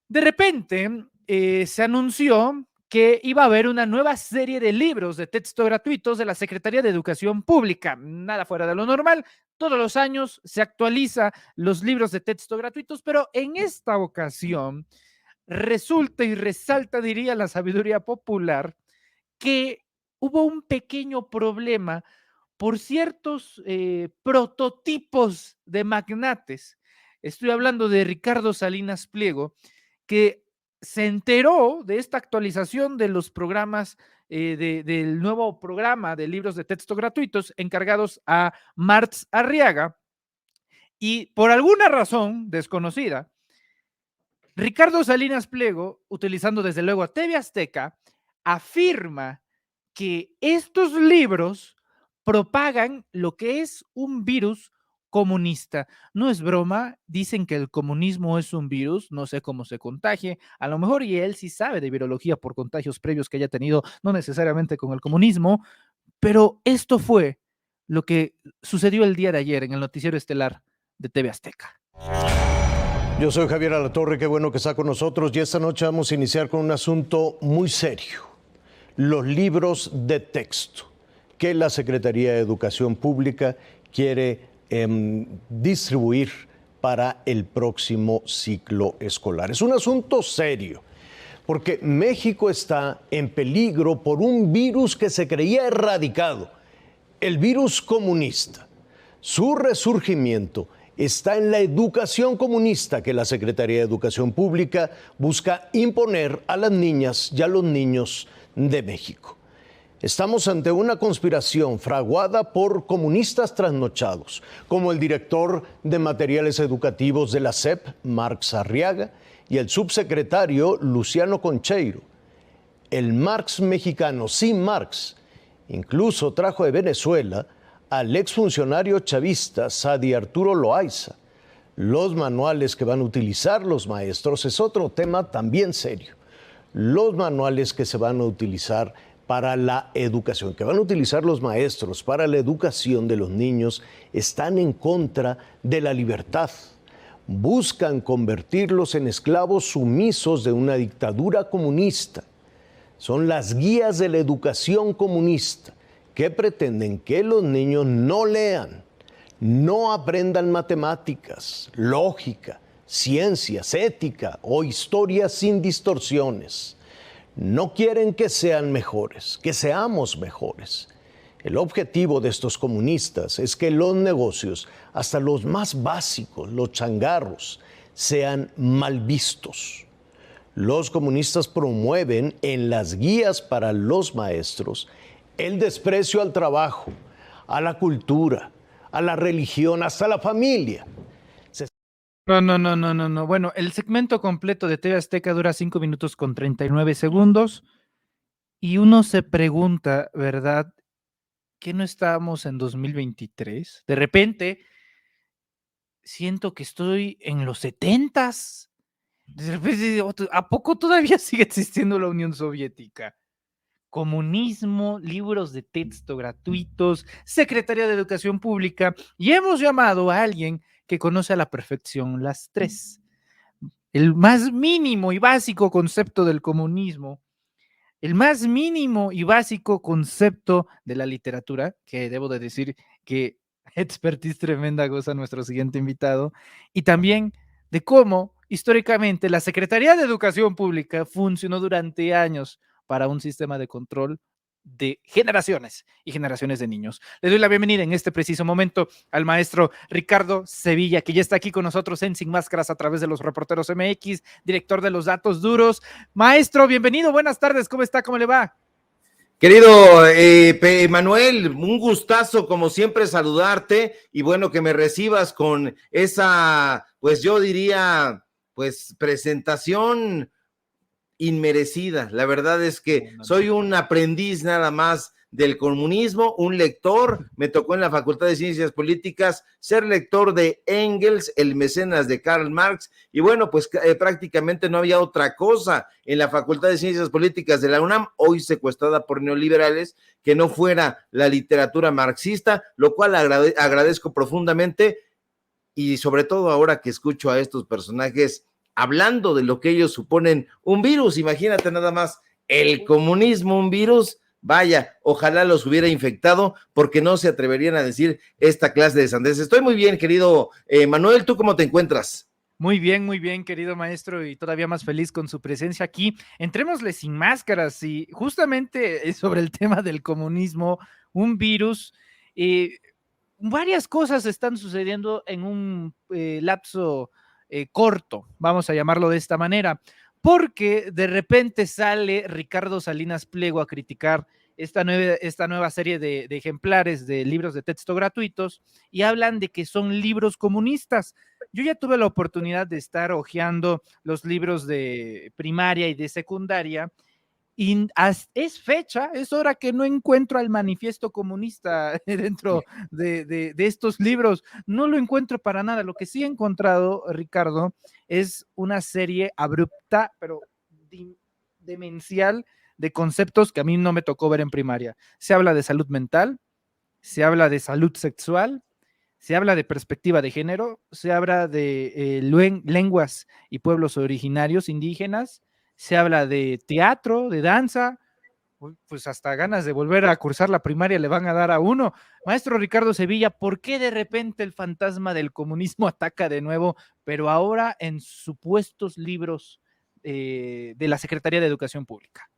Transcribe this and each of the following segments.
De repente se anunció que iba a haber una nueva serie de libros de texto gratuitos de la Secretaría de Educación Pública. Nada fuera de lo normal. Todos los años se actualiza los libros de texto gratuitos, pero en esta ocasión resulta y resalta, diría la sabiduría popular, que hubo un pequeño problema por ciertos prototipos de magnates. Estoy hablando de Ricardo Salinas Pliego, que se enteró de esta actualización de los programas, del nuevo programa de libros de texto gratuitos encargados a Marx Arriaga, y por alguna razón desconocida, Ricardo Salinas Pliego, utilizando desde luego a TV Azteca, afirma que estos libros propagan lo que es un virus comunista. No es broma, dicen que el comunismo es un virus, no sé cómo se contagie, a lo mejor y él sí sabe de virología por contagios previos que haya tenido, no necesariamente con el comunismo, pero esto fue lo que sucedió el día de ayer en el noticiero estelar de TV Azteca. Yo soy Javier Alatorre, qué bueno que está con nosotros y esta noche vamos a iniciar con un asunto muy serio, los libros de texto que la Secretaría de Educación Pública quiere distribuir para el próximo ciclo escolar. Es un asunto serio, porque México está en peligro por un virus que se creía erradicado, el virus comunista. Su resurgimiento está en la educación comunista que la Secretaría de Educación Pública busca imponer a las niñas y a los niños de México. Estamos ante una conspiración fraguada por comunistas trasnochados, como el director de materiales educativos de la SEP, Marx Arriaga, y el subsecretario Luciano Concheiro. El Marx mexicano, sin Marx, incluso trajo de Venezuela al exfuncionario chavista Sadi Arturo Loaiza. Los manuales que van a utilizar los maestros es otro tema también serio. Los manuales que se van a utilizar para la educación, que van a utilizar los maestros para la educación de los niños, están en contra de la libertad. Buscan convertirlos en esclavos sumisos de una dictadura comunista. Son las guías de la educación comunista que pretenden que los niños no lean, no aprendan matemáticas, lógica, ciencias, ética o historia sin distorsiones. No quieren que sean mejores, que seamos mejores. El objetivo de estos comunistas es que los negocios, hasta los más básicos, los changarros, sean mal vistos. Los comunistas promueven en las guías para los maestros el desprecio al trabajo, a la cultura, a la religión, hasta la familia. No. Bueno, el segmento completo de TV Azteca dura 5 minutos con 39 segundos y uno se pregunta, ¿verdad? ¿Que no estábamos en 2023? De repente siento que estoy en los 70s. De repente digo, ¿a poco todavía sigue existiendo la Unión Soviética? Comunismo, libros de texto gratuitos, Secretaría de Educación Pública, y hemos llamado a alguien que conoce a la perfección las tres. El más mínimo y básico concepto del comunismo, el más mínimo y básico concepto de la literatura, que debo de decir que expertise tremenda goza nuestro siguiente invitado, y también de cómo históricamente la Secretaría de Educación Pública funcionó durante años para un sistema de control de generaciones y generaciones de niños. Le doy la bienvenida en este preciso momento al maestro Ricardo Sevilla, que ya está aquí con nosotros en Sin Máscaras a través de los Reporteros MX, director de los Datos Duros. Maestro, bienvenido, buenas tardes, ¿cómo está? ¿Cómo le va? Querido Manuel, un gustazo como siempre saludarte y bueno que me recibas con esa, pues yo diría, pues presentación inmerecida. La verdad es que soy un aprendiz nada más del comunismo, un lector. Me tocó en la Facultad de Ciencias Políticas ser lector de Engels, el mecenas de Karl Marx, y bueno, pues prácticamente no había otra cosa en la Facultad de Ciencias Políticas de la UNAM, hoy secuestrada por neoliberales, que no fuera la literatura marxista, lo cual agradezco profundamente, y sobre todo ahora que escucho a estos personajes hablando de lo que ellos suponen un virus. Imagínate nada más, el comunismo, un virus. Vaya, ojalá los hubiera infectado porque no se atreverían a decir esta clase de sandeces. Estoy muy bien, querido Manuel, ¿tú cómo te encuentras? Muy bien, querido maestro, y todavía más feliz con su presencia aquí. Entrémosle sin máscaras y justamente sobre el tema del comunismo, un virus, varias cosas están sucediendo en un lapso corto, vamos a llamarlo de esta manera, porque de repente sale Ricardo Salinas Pliego a criticar esta nueva serie de ejemplares de libros de texto gratuitos y hablan de que son libros comunistas. Yo ya tuve la oportunidad de estar hojeando los libros de primaria y de secundaria y es fecha, es hora que no encuentro al manifiesto comunista dentro de estos libros. No lo encuentro para nada. Lo que sí he encontrado, Ricardo, es una serie abrupta, pero demencial de conceptos que a mí no me tocó ver en primaria. Se habla de salud mental, se habla de salud sexual, se habla de perspectiva de género, se habla de lenguas y pueblos originarios indígenas, se habla de teatro, de danza, pues hasta ganas de volver a cursar la primaria le van a dar a uno. Maestro Ricardo Sevilla, ¿por qué de repente el fantasma del comunismo ataca de nuevo, pero ahora en supuestos libros de la Secretaría de Educación Pública?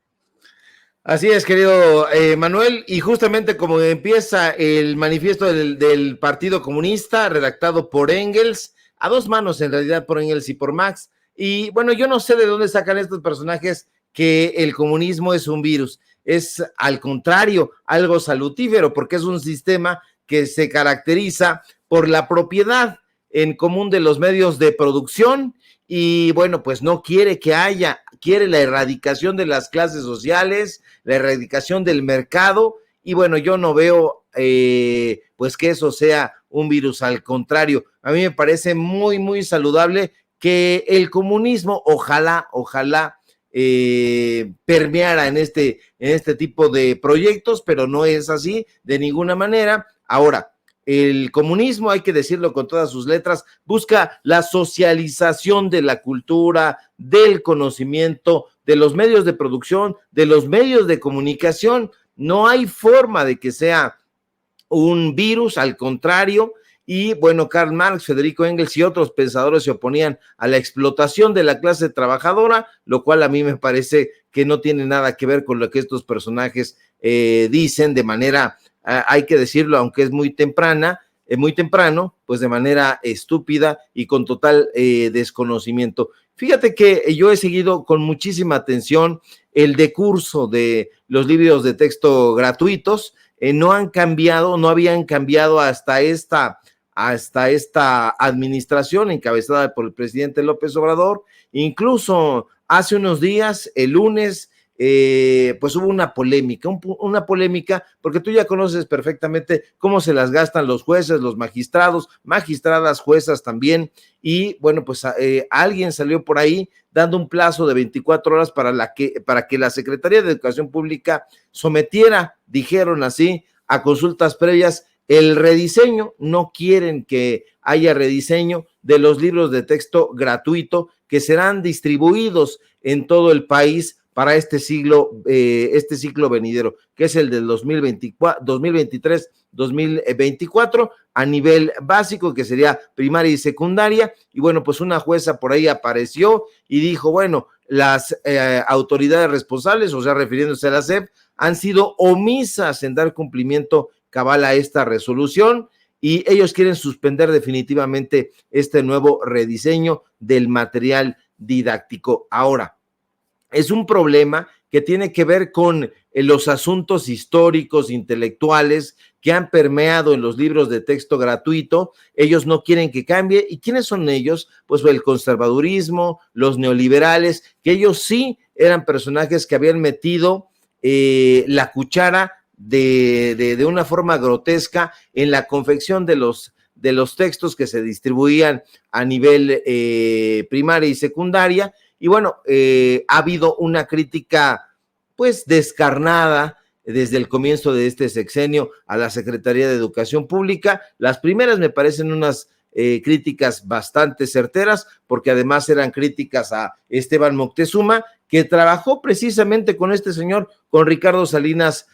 Así es, querido Manuel, y justamente como empieza el manifiesto del Partido Comunista, redactado por Engels, a dos manos en realidad, por Engels y por Marx, y bueno, yo no sé de dónde sacan estos personajes que el comunismo es un virus, es al contrario, algo salutífero, porque es un sistema que se caracteriza por la propiedad en común de los medios de producción, y bueno, pues no quiere que haya, quiere la erradicación de las clases sociales, la erradicación del mercado, y bueno, yo no veo pues que eso sea un virus, al contrario, a mí me parece muy saludable que el comunismo ojalá permeara en este tipo de proyectos, pero no es así de ninguna manera. Ahora, el comunismo, hay que decirlo con todas sus letras, busca la socialización de la cultura, del conocimiento, de los medios de producción, de los medios de comunicación. No hay forma de que sea un virus, al contrario. Y bueno, Karl Marx, Federico Engels y otros pensadores se oponían a la explotación de la clase trabajadora, lo cual a mí me parece que no tiene nada que ver con lo que estos personajes dicen de manera, hay que decirlo, aunque es muy temprano, pues de manera estúpida y con total desconocimiento. Fíjate que yo he seguido con muchísima atención el decurso de los libros de texto gratuitos. No han cambiado, no habían cambiado hasta esta administración encabezada por el presidente López Obrador. Incluso hace unos días, el lunes, pues hubo una polémica, porque tú ya conoces perfectamente cómo se las gastan los jueces, los magistrados, magistradas, juezas también, y bueno, pues alguien salió por ahí dando un plazo de 24 horas para que la Secretaría de Educación Pública sometiera, dijeron así, a consultas previas el rediseño. No quieren que haya rediseño de los libros de texto gratuito que serán distribuidos en todo el país para este ciclo venidero, que es el del 2023-2024, a nivel básico, que sería primaria y secundaria. Y bueno, pues una jueza por ahí apareció y dijo, bueno, las autoridades responsables, o sea, refiriéndose a la SEP, han sido omisas en dar cumplimiento cabal a esta resolución, y ellos quieren suspender definitivamente este nuevo rediseño del material didáctico. Ahora, es un problema que tiene que ver con los asuntos históricos, intelectuales que han permeado en los libros de texto gratuito. Ellos no quieren que cambie. ¿Y quiénes son ellos? Pues el conservadurismo, los neoliberales, que ellos sí eran personajes que habían metido la cuchara de una forma grotesca en la confección de los textos que se distribuían a nivel primaria y secundaria. Y bueno, ha habido una crítica pues descarnada desde el comienzo de este sexenio a la Secretaría de Educación Pública. Las primeras me parecen unas críticas bastante certeras, porque además eran críticas a Esteban Moctezuma, que trabajó precisamente con este señor, con Ricardo Salinas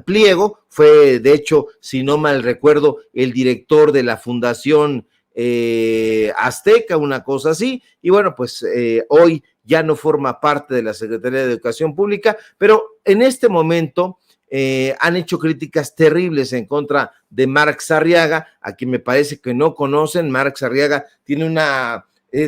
Pliego. Fue, de hecho, si no mal recuerdo, el director de la Fundación Azteca, una cosa así, y bueno, pues hoy ya no forma parte de la Secretaría de Educación Pública, pero en este momento han hecho críticas terribles en contra de Marx Arriaga, a quien me parece que no conocen. Marx Arriaga tiene una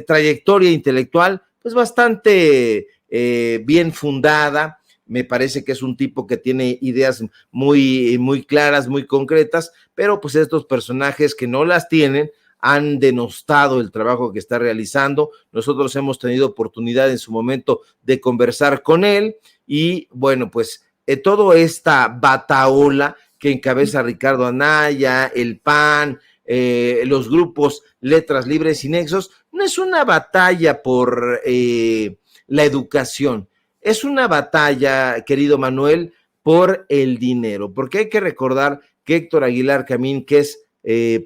trayectoria intelectual pues bastante bien fundada. Me parece que es un tipo que tiene ideas muy, muy claras, muy concretas, pero pues estos personajes que no las tienen han denostado el trabajo que está realizando. Nosotros hemos tenido oportunidad en su momento de conversar con él y bueno, pues toda esta bataola que encabeza Ricardo Anaya, el PAN, los grupos Letras Libres y Nexos, no es una batalla por la educación, es una batalla, querido Manuel, por el dinero, porque hay que recordar que Héctor Aguilar Camín, que es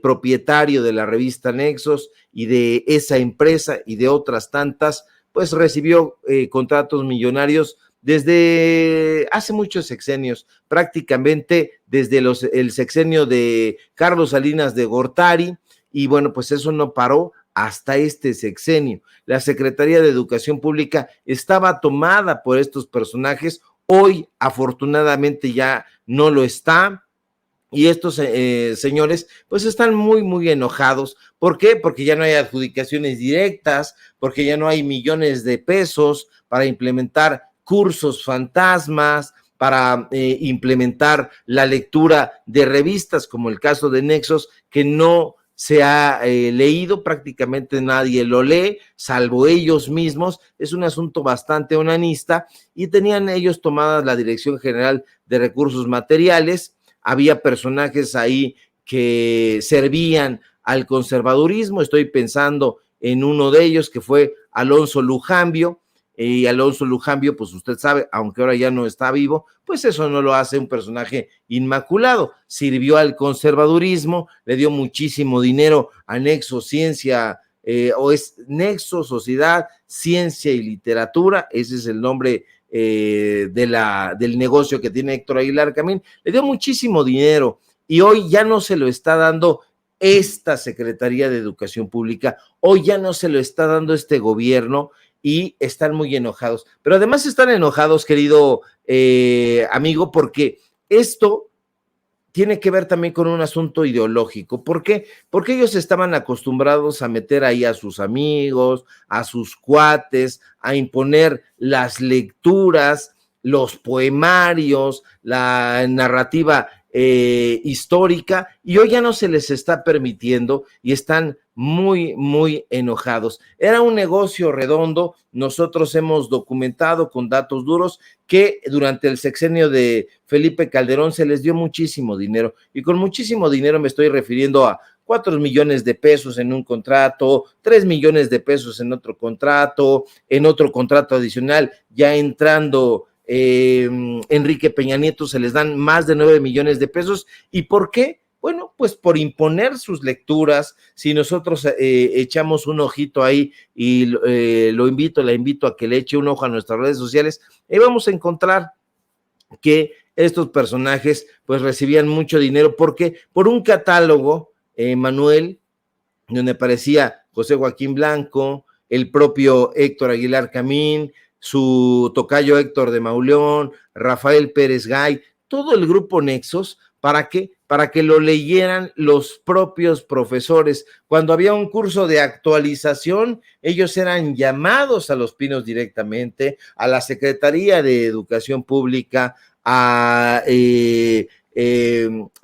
propietario de la revista Nexos y de esa empresa y de otras tantas, pues recibió contratos millonarios desde hace muchos sexenios, prácticamente desde el sexenio de Carlos Salinas de Gortari, y bueno, pues eso no paró hasta este sexenio. La Secretaría de Educación Pública estaba tomada por estos personajes, hoy afortunadamente ya no lo está, y estos señores pues están muy, muy enojados. ¿Por qué? Porque ya no hay adjudicaciones directas, porque ya no hay millones de pesos para implementar cursos fantasmas, para implementar la lectura de revistas, como el caso de Nexos, que no se ha leído, prácticamente nadie lo lee, salvo ellos mismos. Es un asunto bastante onanista, y tenían ellos tomadas la Dirección General de Recursos Materiales. Había personajes ahí que servían al conservadurismo. Estoy pensando en uno de ellos, que fue Alonso Lujambio, y Alonso Lujambio, pues usted sabe, aunque ahora ya no está vivo, pues eso no lo hace un personaje inmaculado. Sirvió al conservadurismo, le dio muchísimo dinero a Nexo Ciencia, o es Nexo Sociedad, Ciencia y Literatura, ese es el nombre del negocio que tiene Héctor Aguilar Camín. Le dio muchísimo dinero y hoy ya no se lo está dando esta Secretaría de Educación Pública, hoy ya no se lo está dando este gobierno, y están muy enojados. Pero además están enojados, querido amigo, porque esto tiene que ver también con un asunto ideológico. ¿Por qué? Porque ellos estaban acostumbrados a meter ahí a sus amigos, a sus cuates, a imponer las lecturas, los poemarios, la narrativa histórica, y hoy ya no se les está permitiendo y están muy, muy enojados. Era un negocio redondo. Nosotros hemos documentado con datos duros que durante el sexenio de Felipe Calderón se les dio muchísimo dinero, y con muchísimo dinero me estoy refiriendo a 4 millones de pesos en un contrato, 3 millones de pesos en otro contrato adicional, ya entrando Enrique Peña Nieto, se les dan más de 9 millones de pesos. ¿Y por qué? Bueno, pues por imponer sus lecturas. Si nosotros echamos un ojito ahí, y la invito a que le eche un ojo a nuestras redes sociales, ahí vamos a encontrar que estos personajes pues recibían mucho dinero, porque por un catálogo, Manuel, donde aparecía José Joaquín Blanco, el propio Héctor Aguilar Camín, su tocayo Héctor de Mauleón, Rafael Pérez Gay, todo el grupo Nexos. ¿Para qué? Para que lo leyeran los propios profesores. Cuando había un curso de actualización, ellos eran llamados a Los Pinos directamente, a la Secretaría de Educación Pública, a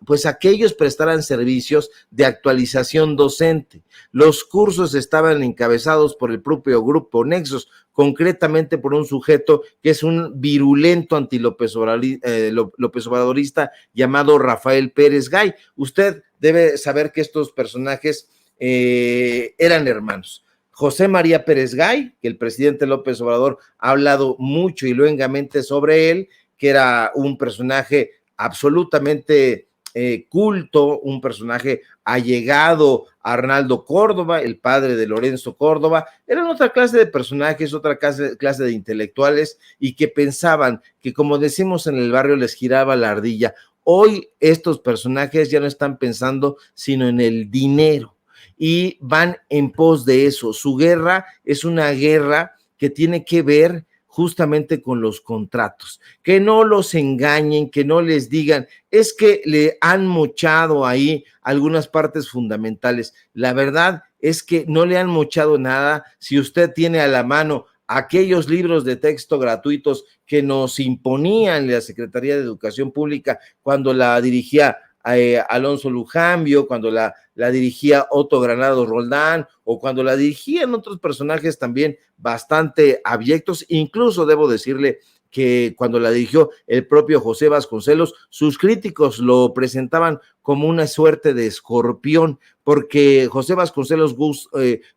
pues a que ellos prestaran servicios de actualización docente. Los cursos estaban encabezados por el propio grupo Nexos, concretamente por un sujeto que es un virulento anti-López Obradorista llamado Rafael Pérez Gay. Usted debe saber que estos personajes eran hermanos. José María Pérez Gay, que el presidente López Obrador ha hablado mucho y luengamente sobre él, que era un personaje absolutamente culto, un personaje allegado a Arnaldo Córdoba, el padre de Lorenzo Córdoba. Eran otra clase de personajes, otra clase de intelectuales, y que pensaban que, como decimos en el barrio, les giraba la ardilla. Hoy estos personajes ya no están pensando sino en el dinero y van en pos de eso. Su guerra es una guerra que tiene que ver justamente con los contratos, que no los engañen, que no les digan, es que le han mochado ahí algunas partes fundamentales. La verdad es que no le han mochado nada. Si usted tiene a la mano aquellos libros de texto gratuitos que nos imponían la Secretaría de Educación Pública cuando la dirigía Alonso Lujambio, cuando la dirigía Otto Granados Roldán, o cuando la dirigían otros personajes también bastante abyectos. Incluso debo decirle que cuando la dirigió el propio José Vasconcelos, sus críticos lo presentaban como una suerte de escorpión, porque José Vasconcelos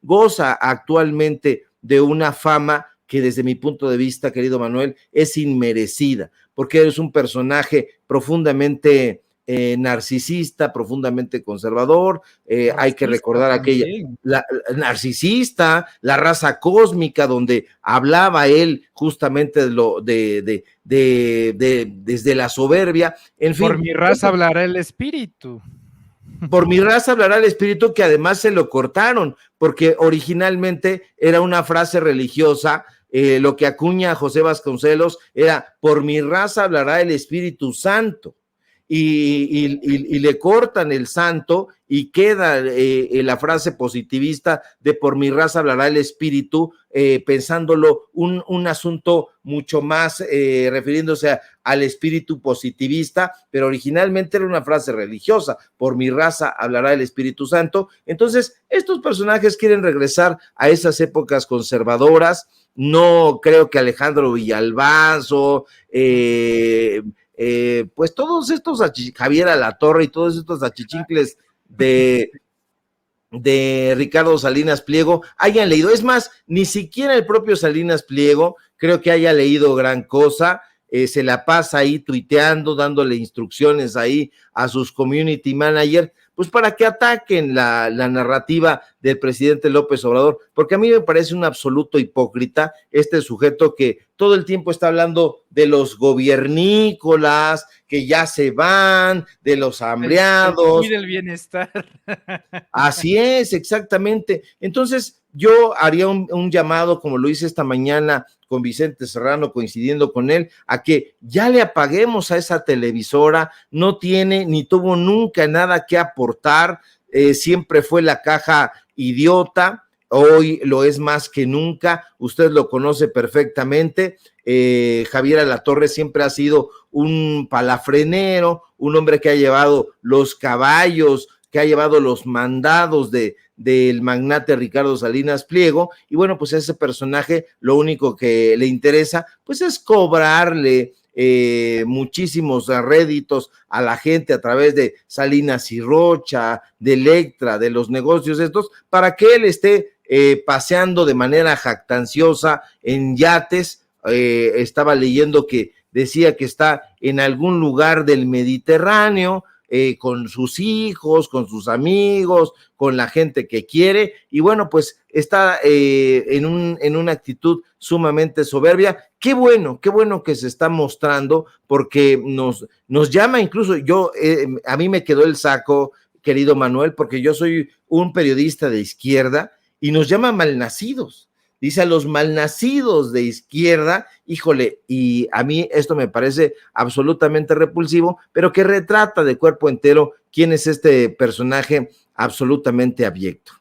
goza actualmente de una fama que, desde mi punto de vista, querido Manuel, es inmerecida, porque es un personaje profundamente narcisista, profundamente conservador. Hay que recordar aquella, la narcisista, la raza cósmica, donde hablaba él justamente desde la soberbia. En fin, por mi raza hablará el espíritu. Por mi raza hablará el espíritu, que además se lo cortaron, porque originalmente era una frase religiosa. Lo que acuña José Vasconcelos era: por mi raza hablará el Espíritu Santo. Y le cortan el santo y queda la frase positivista de por mi raza hablará el espíritu, pensándolo un asunto mucho más refiriéndose al espíritu positivista, pero originalmente era una frase religiosa: por mi raza hablará el Espíritu Santo. Entonces, estos personajes quieren regresar a esas épocas conservadoras. No creo que Alejandro Villalbazo, pues todos estos, Javier Alatorre y todos estos achichincles de Ricardo Salinas Pliego hayan leído. Es más, ni siquiera el propio Salinas Pliego creo que haya leído gran cosa. Se la pasa ahí tuiteando, dándole instrucciones ahí a sus community manager, pues para que ataquen la narrativa del presidente López Obrador, porque a mí me parece un absoluto hipócrita este sujeto que todo el tiempo está hablando de los gobiernícolas, que ya se van, de los hambreados. Y del bienestar. Así es, exactamente. Entonces, yo haría un llamado, como lo hice esta mañana con Vicente Serrano, coincidiendo con él, a que ya le apaguemos a esa televisora. No tiene ni tuvo nunca nada que aportar. Siempre fue la caja idiota. Hoy lo es más que nunca. Usted lo conoce perfectamente. Javier Alatorre siempre ha sido un palafrenero, un hombre que ha llevado los caballos, que ha llevado los mandados del magnate Ricardo Salinas Pliego. Y bueno, pues a ese personaje lo único que le interesa pues es cobrarle muchísimos réditos a la gente a través de Salinas y Rocha, de Electra, de los negocios estos, para que él esté paseando de manera jactanciosa en yates. Estaba leyendo que decía que está en algún lugar del Mediterráneo, con sus hijos, con sus amigos, con la gente que quiere, y bueno, pues está en una actitud sumamente soberbia. Qué bueno que se está mostrando, porque nos llama incluso, a mí me quedó el saco, querido Manuel, porque yo soy un periodista de izquierda, y nos llama malnacidos. Dice a los malnacidos de izquierda. Híjole, y a mí esto me parece absolutamente repulsivo, pero que retrata de cuerpo entero quién es este personaje absolutamente abyecto.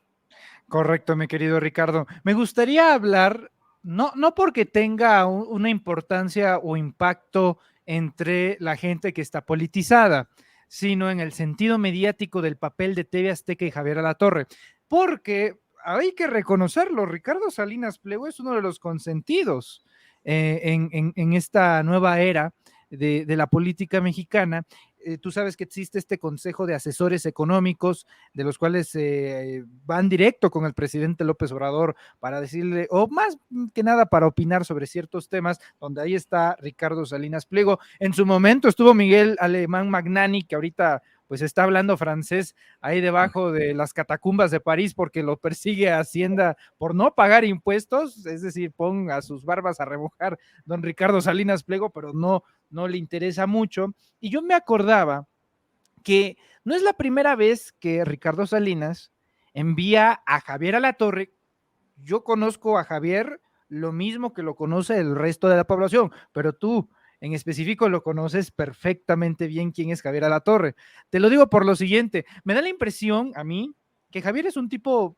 Correcto, mi querido Ricardo. Me gustaría hablar, no porque tenga una importancia o impacto entre la gente que está politizada, sino en el sentido mediático del papel de TV Azteca y Javier Alatorre, porque hay que reconocerlo, Ricardo Salinas Pliego es uno de los consentidos en esta nueva era de la política mexicana. Tú sabes que existe este consejo de asesores económicos, de los cuales van directo con el presidente López Obrador para decirle, o más que nada para opinar sobre ciertos temas, donde ahí está Ricardo Salinas Pliego. En su momento estuvo Miguel Alemán Magnani, que ahorita pues está hablando francés ahí debajo de las catacumbas de París porque lo persigue Hacienda por no pagar impuestos, es decir, ponga sus barbas a remojar don Ricardo Salinas Pliego, pero no le interesa mucho. Y yo me acordaba que no es la primera vez que Ricardo Salinas envía a Javier Alatorre. Yo conozco a Javier lo mismo que lo conoce el resto de la población, pero tú en específico lo conoces perfectamente bien quién es Javier Alatorre. Te lo digo por lo siguiente, me da la impresión a mí que Javier es un tipo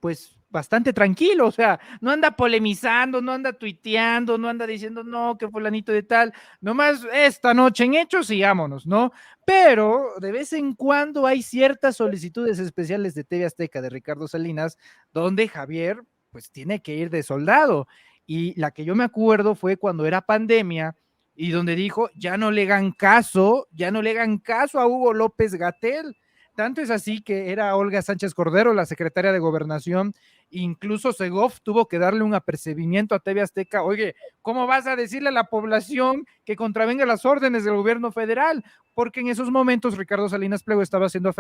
pues bastante tranquilo, o sea, no anda polemizando, no anda tuiteando, no anda diciendo, no, que fulanito de tal, nomás esta noche en hechos y vámonos, ¿no? Pero de vez en cuando hay ciertas solicitudes especiales de TV Azteca de Ricardo Salinas, donde Javier, pues tiene que ir de soldado, y la que yo me acuerdo fue cuando era pandemia, y donde dijo, ya no le hagan caso a Hugo López Gatell. Tanto es así que era Olga Sánchez Cordero, la secretaria de Gobernación, incluso Segov tuvo que darle un apercibimiento a TV Azteca. Oye, ¿cómo vas a decirle a la población que contravenga las órdenes del gobierno federal? Porque en esos momentos Ricardo Salinas Pliego estaba siendo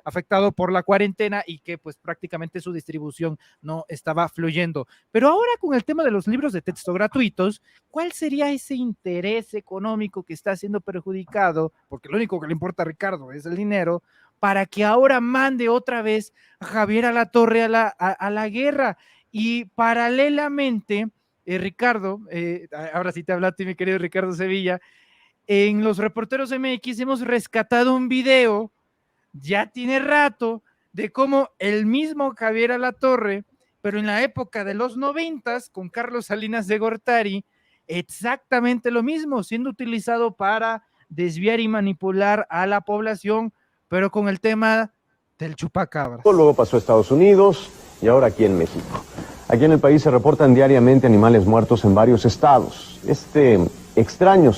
afectado por la cuarentena y que pues prácticamente su distribución no estaba fluyendo. Pero ahora con el tema de los libros de texto gratuitos, ¿cuál sería ese interés económico que está siendo perjudicado? Porque lo único que le importa a Ricardo es el dinero, para que ahora mande otra vez a Javier Alatorre a la guerra. Y paralelamente, Ricardo, ahora sí te hablaste, mi querido Ricardo Sevilla, en los Reporteros MX hemos rescatado un video, ya tiene rato, de cómo el mismo Javier Alatorre, pero en la época de los 90s, con Carlos Salinas de Gortari, exactamente lo mismo, siendo utilizado para desviar y manipular a la población, pero con el tema del chupacabras. Luego pasó a Estados Unidos y ahora aquí en México. Aquí en el país se reportan diariamente animales muertos en varios estados. Este extraño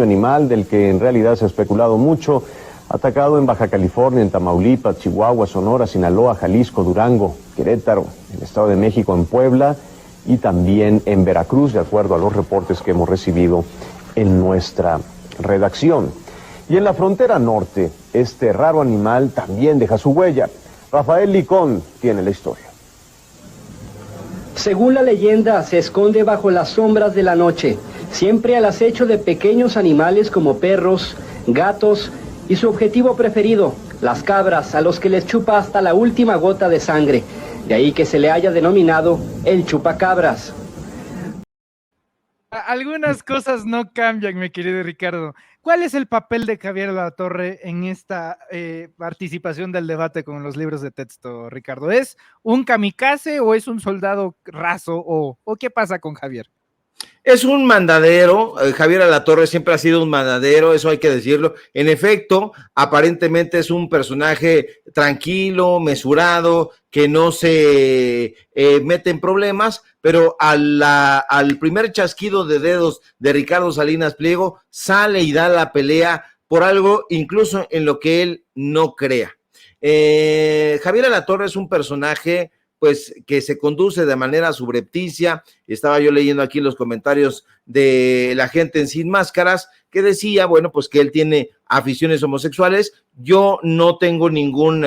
animal del que en realidad se ha especulado mucho, atacado en Baja California, en Tamaulipas, Chihuahua, Sonora, Sinaloa, Jalisco, Durango, Querétaro, en el Estado de México, en Puebla y también en Veracruz, de acuerdo a los reportes que hemos recibido en nuestra redacción. Y en la frontera norte, este raro animal también deja su huella. Rafael Licón tiene la historia. Según la leyenda, se esconde bajo las sombras de la noche, siempre al acecho de pequeños animales como perros, gatos y su objetivo preferido, las cabras, a los que les chupa hasta la última gota de sangre. De ahí que se le haya denominado el chupacabras. Algunas cosas no cambian, mi querido Ricardo. ¿Cuál es el papel de Javier Alatorre en esta participación del debate con los libros de texto, Ricardo? ¿Es un kamikaze o es un soldado raso o qué pasa con Javier? Es un mandadero, Javier Alatorre siempre ha sido un mandadero, eso hay que decirlo. En efecto, aparentemente es un personaje tranquilo, mesurado, que no se mete en problemas, pero al primer chasquido de dedos de Ricardo Salinas Pliego sale y da la pelea por algo incluso en lo que él no crea. Javier Alatorre es un personaje pues que se conduce de manera subrepticia. Estaba yo leyendo aquí los comentarios de la gente en Sin Máscaras que decía, bueno, pues que él tiene aficiones homosexuales. Yo no tengo ningún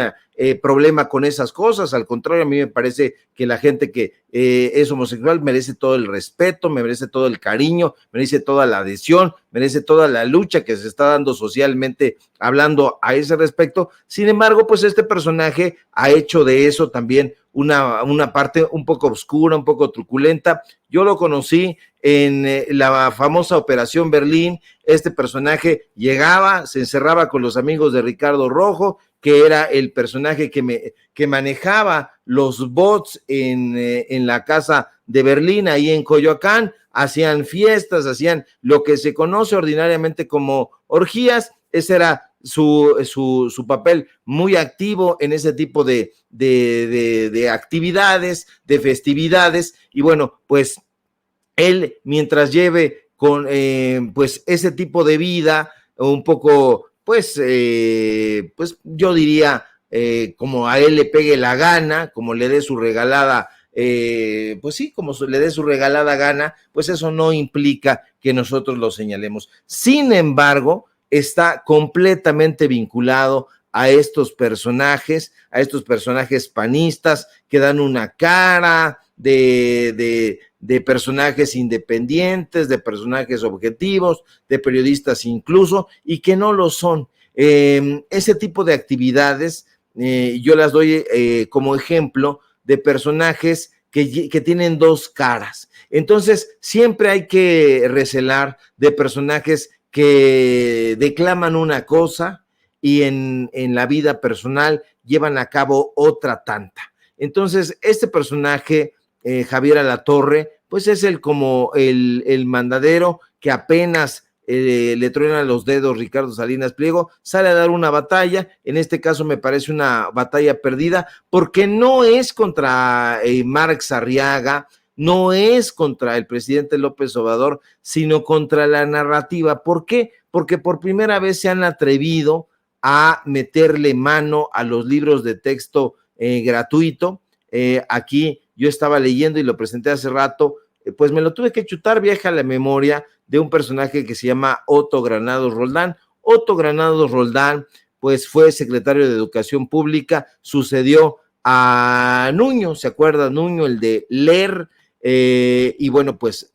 problema con esas cosas, al contrario, a mí me parece que la gente que es homosexual merece todo el respeto, merece todo el cariño, merece toda la adhesión, merece toda la lucha que se está dando socialmente hablando a ese respecto. Sin embargo, pues este personaje ha hecho de eso también una parte un poco oscura, un poco truculenta. Yo lo conocí en la famosa Operación Berlín. Este personaje llegaba, se encerraba con los amigos de Ricardo Rojo, que era el personaje que manejaba los bots en la casa de Berlín, ahí en Coyoacán. Hacían fiestas, hacían lo que se conoce ordinariamente como orgías. Ese era su papel muy activo en ese tipo de actividades, de festividades, y bueno, pues él mientras lleve con pues ese tipo de vida un poco, pues yo diría como a él le pegue la gana, como le dé su regalada pues sí, como le dé su regalada gana, pues eso no implica que nosotros lo señalemos. Sin embargo, está completamente vinculado a estos personajes panistas que dan una cara de personajes independientes, de personajes objetivos, de periodistas incluso, y que no lo son. Ese tipo de actividades yo las doy como ejemplo de personajes que tienen dos caras. Entonces, siempre hay que recelar de personajes que declaman una cosa y en la vida personal llevan a cabo otra tanta. Entonces, este personaje, Javier Alatorre, pues es como el mandadero que apenas le truenan los dedos Ricardo Salinas Pliego, sale a dar una batalla. En este caso me parece una batalla perdida, porque no es contra Marx Arriaga, no es contra el presidente López Obrador, sino contra la narrativa. ¿Por qué? Porque por primera vez se han atrevido a meterle mano a los libros de texto gratuito. Aquí yo estaba leyendo y lo presenté hace rato, pues me lo tuve que chutar, vieja la memoria, de un personaje que se llama Otto Granados Roldán. Otto Granados Roldán, pues fue secretario de Educación Pública, sucedió a Nuño, ¿se acuerda? Nuño, el de leer, y bueno, pues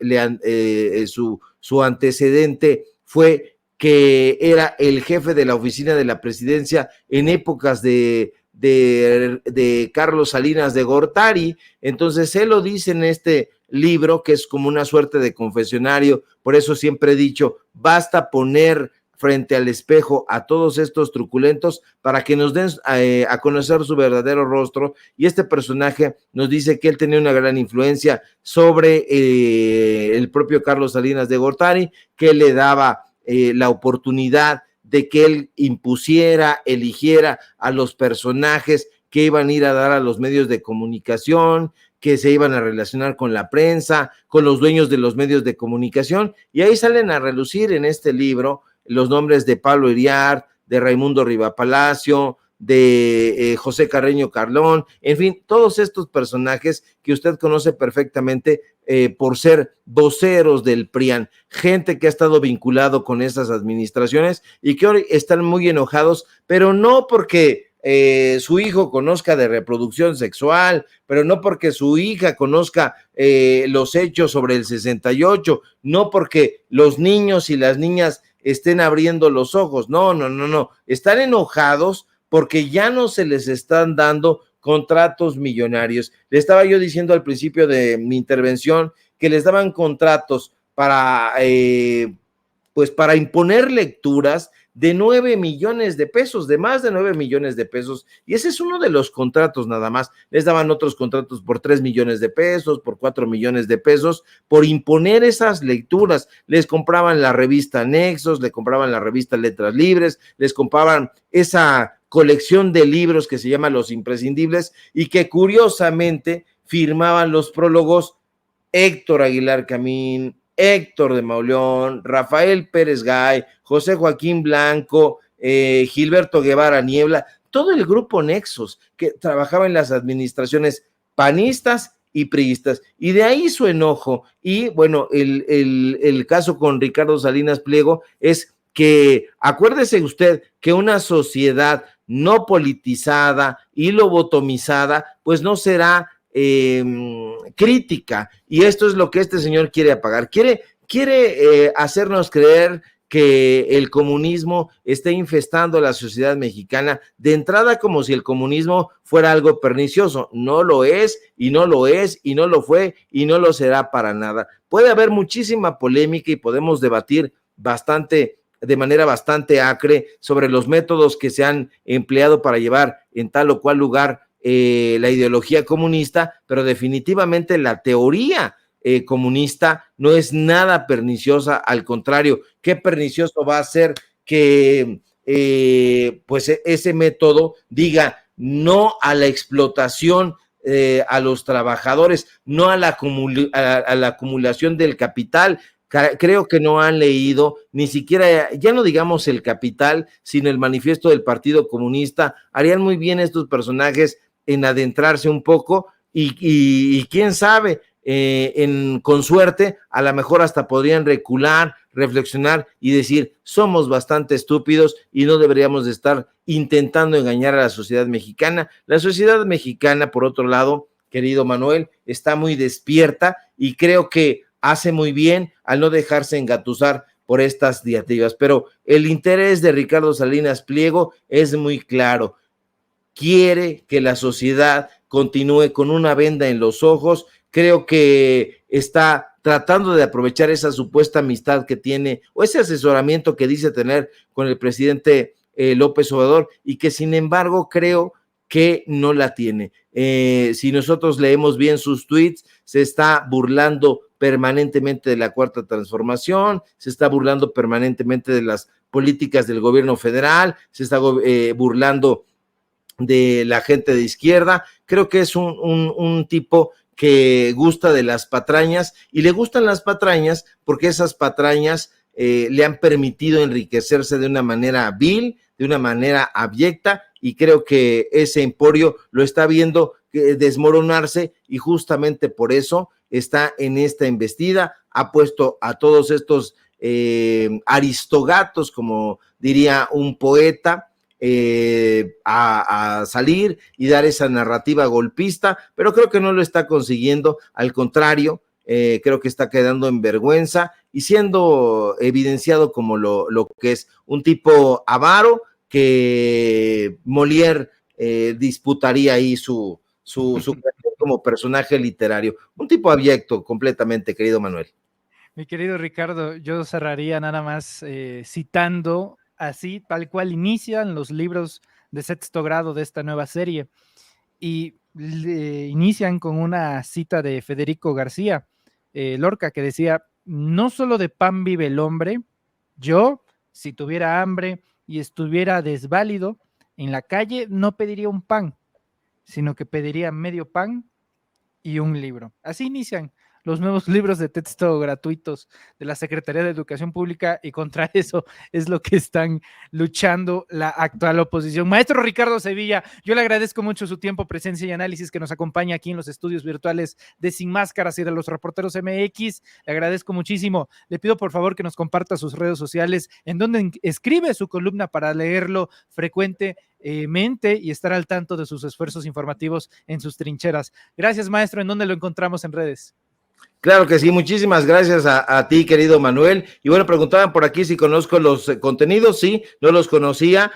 su antecedente fue que era el jefe de la oficina de la presidencia en épocas de Carlos Salinas de Gortari. Entonces él lo dice en este libro, que es como una suerte de confesionario. Por eso siempre he dicho, basta poner frente al espejo a todos estos truculentos para que nos den a conocer su verdadero rostro. Y este personaje nos dice que él tenía una gran influencia sobre el propio Carlos Salinas de Gortari, que le daba la oportunidad de que él impusiera, eligiera a los personajes que iban a ir a dar a los medios de comunicación, que se iban a relacionar con la prensa, con los dueños de los medios de comunicación, y ahí salen a relucir en este libro los nombres de Pablo Iriart, de Raimundo Rivapalacio, de José Carreño Carlón, en fin, todos estos personajes que usted conoce perfectamente por ser voceros del PRIAN, gente que ha estado vinculado con esas administraciones y que hoy están muy enojados, pero no porque su hijo conozca de reproducción sexual, pero no porque su hija conozca los hechos sobre el 68, no porque los niños y las niñas estén abriendo los ojos, no, están enojados porque ya no se les están dando contratos millonarios. Le estaba yo diciendo al principio de mi intervención que les daban contratos para imponer lecturas de 9 millones de pesos, de más de 9 millones de pesos, y ese es uno de los contratos nada más. Les daban otros contratos por 3 millones de pesos, por 4 millones de pesos, por imponer esas lecturas. Les compraban la revista Nexos, le compraban la revista Letras Libres, les compraban esa colección de libros que se llama Los Imprescindibles, y que curiosamente firmaban los prólogos Héctor Aguilar Camín, Héctor de Mauleón, Rafael Pérez Gay, José Joaquín Blanco, Gilberto Guevara Niebla, todo el grupo Nexos que trabajaba en las administraciones panistas y priistas, y de ahí su enojo. Y bueno, el caso con Ricardo Salinas Pliego es que, acuérdese usted que una sociedad no politizada y lobotomizada, pues no será crítica, y esto es lo que este señor quiere apagar, quiere hacernos creer que el comunismo está infestando a la sociedad mexicana de entrada, como si el comunismo fuera algo pernicioso. No lo es, y no lo es, y no lo fue, y no lo será para nada. Puede haber muchísima polémica y podemos debatir de manera bastante acre sobre los métodos que se han empleado para llevar en tal o cual lugar la ideología comunista, pero definitivamente la teoría comunista no es nada perniciosa, al contrario, qué pernicioso va a ser que pues ese método diga no a la explotación a los trabajadores, no a la acumulación del capital. Creo que no han leído ni siquiera, ya no digamos El Capital, sino el manifiesto del Partido Comunista. Harían muy bien estos personajes en adentrarse un poco y quién sabe, con suerte, a lo mejor hasta podrían recular, reflexionar y decir, somos bastante estúpidos y no deberíamos de estar intentando engañar a la sociedad mexicana. La sociedad mexicana, por otro lado, querido Manuel, está muy despierta y creo que hace muy bien al no dejarse engatusar por estas diatribas. Pero el interés de Ricardo Salinas Pliego es muy claro. Quiere que la sociedad continúe con una venda en los ojos. Creo que está tratando de aprovechar esa supuesta amistad que tiene o ese asesoramiento que dice tener con el presidente López Obrador y que sin embargo creo que no la tiene. Si nosotros leemos bien sus tweets, se está burlando permanentemente de la Cuarta Transformación, se está burlando permanentemente de las políticas del gobierno federal, se está burlando de la gente de izquierda. Creo que es un tipo que gusta de las patrañas y le gustan las patrañas porque esas patrañas le han permitido enriquecerse de una manera vil, de una manera abyecta, y creo que ese emporio lo está viendo desmoronarse y justamente por eso está en esta embestida, ha puesto a todos estos aristogatos, como diría un poeta, a salir y dar esa narrativa golpista, pero creo que no lo está consiguiendo, al contrario, creo que está quedando en vergüenza y siendo evidenciado como lo que es un tipo avaro que Molière disputaría ahí su como personaje literario, un tipo abyecto completamente, querido Manuel. Mi querido Ricardo, yo cerraría nada más citando así, tal cual inician los libros de sexto grado de esta nueva serie, y inician con una cita de Federico García Lorca, que decía, no solo de pan vive el hombre, yo, si tuviera hambre y estuviera desválido en la calle, no pediría un pan, sino que pediría medio pan y un libro. Así inician los nuevos libros de texto gratuitos de la Secretaría de Educación Pública, y contra eso es lo que están luchando la actual oposición. Maestro Ricardo Sevilla, yo le agradezco mucho su tiempo, presencia y análisis que nos acompaña aquí en los estudios virtuales de Sin Máscaras y de los Reporteros MX. Le agradezco muchísimo. Le pido por favor que nos comparta sus redes sociales, en donde escribe su columna para leerlo frecuentemente y estar al tanto de sus esfuerzos informativos en sus trincheras. Gracias, maestro. ¿En dónde lo encontramos en redes? Claro que sí, muchísimas gracias a ti, querido Manuel. Y bueno, preguntaban por aquí si conozco los contenidos. Sí, no los conocía,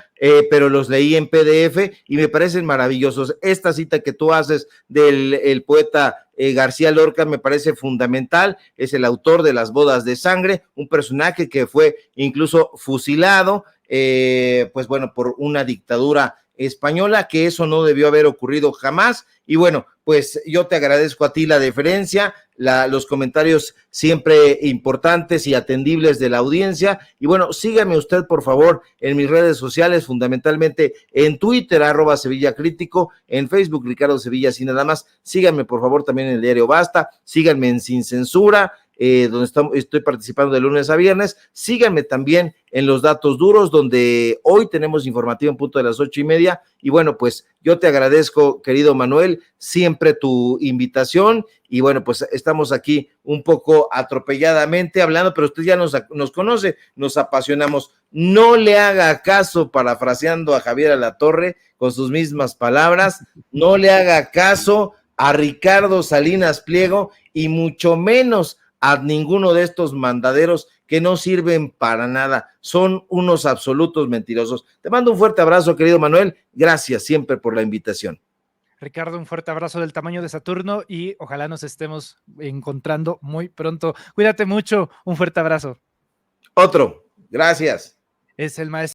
pero los leí en PDF y me parecen maravillosos. Esta cita que tú haces del poeta García Lorca me parece fundamental. Es el autor de Las Bodas de Sangre, un personaje que fue incluso fusilado, pues bueno, por una dictadura española, que eso no debió haber ocurrido jamás. Y bueno, pues yo te agradezco a ti la deferencia, los comentarios siempre importantes y atendibles de la audiencia. Y bueno, sígame usted por favor en mis redes sociales, fundamentalmente en Twitter, @SevillaCrítico, en Facebook, Ricardo Sevilla, así nada más. Síganme por favor también en el diario Basta, síganme en Sin Censura, donde estoy participando de lunes a viernes. Síganme también en Los Datos Duros, donde hoy tenemos informativo en punto de las 8:30. Y bueno, pues yo te agradezco, querido Manuel, siempre tu invitación. Y bueno, pues estamos aquí un poco atropelladamente hablando, pero usted ya nos conoce, nos apasionamos. No le haga caso, parafraseando a Javier Alatorre con sus mismas palabras, no le haga caso a Ricardo Salinas Pliego y mucho menos a ninguno de estos mandaderos que no sirven para nada, son unos absolutos mentirosos. Te mando un fuerte abrazo, querido Manuel, gracias siempre por la invitación. Ricardo, un fuerte abrazo del tamaño de Saturno y ojalá nos estemos encontrando muy pronto. Cuídate mucho, un fuerte abrazo. Otro, gracias. Es el maestro